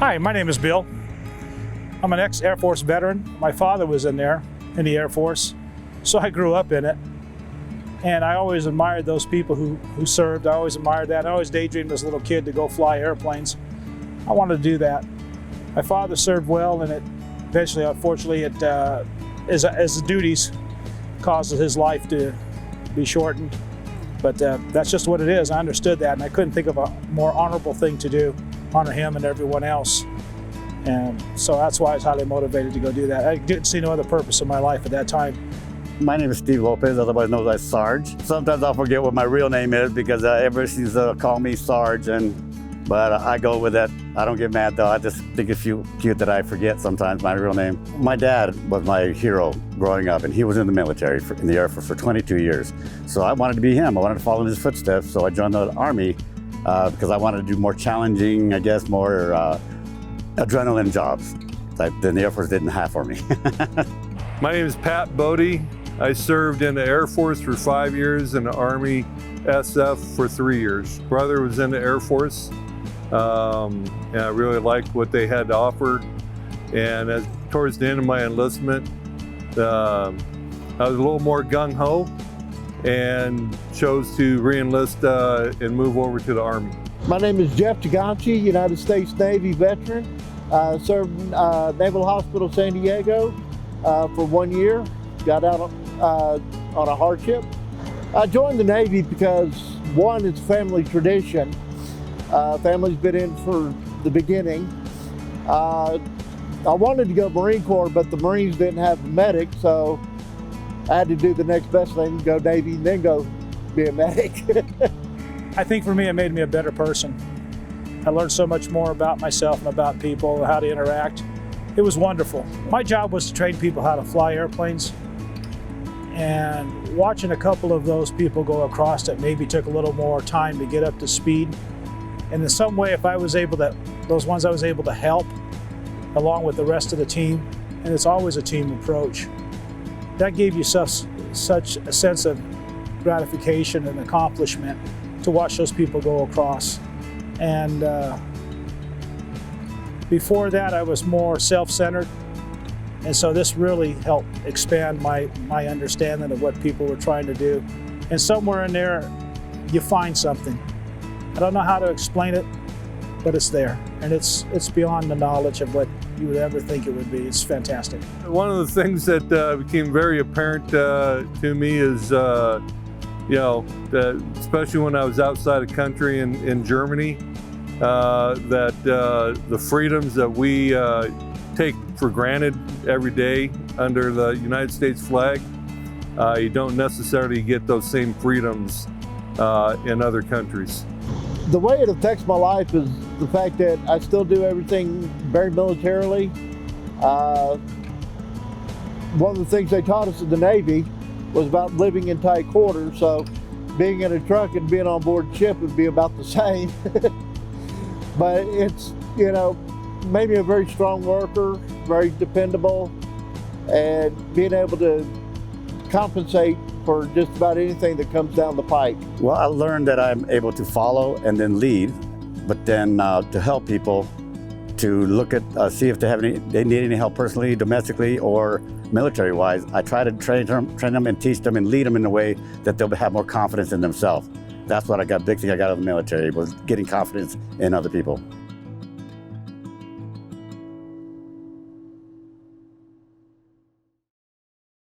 Hi, my name is Bill. I'm an ex-Air Force veteran. My father was in the Air Force, so I grew up in it. And I always admired those people who served. I always admired that. I always daydreamed as a little kid to go fly airplanes. I wanted to do that. My father served well, and it eventually, unfortunately, as the duties caused his life to be shortened. But that's just what it is. I understood that, and I couldn't think of a more honorable thing to do, honor him and everyone else. And so that's why I was highly motivated to go do that. I didn't see no other purpose in my life at that time. My name is Steve Lopez, otherwise known as Sarge. Sometimes I'll forget what my real name is because everybody seems to call me Sarge, but I go with that. I don't get mad though. I just think it's cute that I forget sometimes my real name. My dad was my hero growing up, and he was in the military, in the Air Force for 22 years. So I wanted to be him. I wanted to follow in his footsteps. So I joined the Army because I wanted to do more challenging, I guess, more adrenaline jobs that the Air Force didn't have for me. My name is Pat Bodie. I served in the Air Force for 5 years and the Army SF for 3 years. Brother was in the Air Force, and I really liked what they had to offer. And towards the end of my enlistment, I was a little more gung-ho and chose to re-enlist and move over to the Army. My name is Jeff Taganchi, United States Navy veteran. Served Naval Hospital San Diego for 1 year. Got out on a hardship. I joined the Navy because, one, it's family tradition. Family's been in for the beginning. I wanted to go Marine Corps, but the Marines didn't have a medic, so I had to do the next best thing, go Navy, and then go be a medic. I think for me, it made me a better person. I learned so much more about myself and about people, how to interact. It was wonderful. My job was to train people how to fly airplanes. And watching a couple of those people go across it maybe took a little more time to get up to speed. And in some way, if I was able to, those ones I was able to help along with the rest of the team, and it's always a team approach, that gave you such a sense of gratification and accomplishment to watch those people go across. And before that, I was more self-centered. And so this really helped expand my understanding of what people were trying to do. And somewhere in there, you find something. I don't know how to explain it, but it's there. And it's beyond the knowledge of what you would ever think it would be. It's fantastic. One of the things that became very apparent to me is, especially when I was outside the country in Germany, that the freedoms that we take for granted every day under the United States flag, you don't necessarily get those same freedoms in other countries. The way it affects my life is the fact that I still do everything very militarily. One of the things they taught us in the Navy was about living in tight quarters, so being in a truck and being on board ship would be about the same. But it's, made me a very strong worker, very dependable, and being able to compensate for just about anything that comes down the pike. Well, I learned that I'm able to follow and then lead, but then to help people, to look at, see if they need any help personally, domestically, or military-wise. I try to train them and teach them and lead them in a way that they'll have more confidence in themselves. That's what big thing I got out of the military, was getting confidence in other people.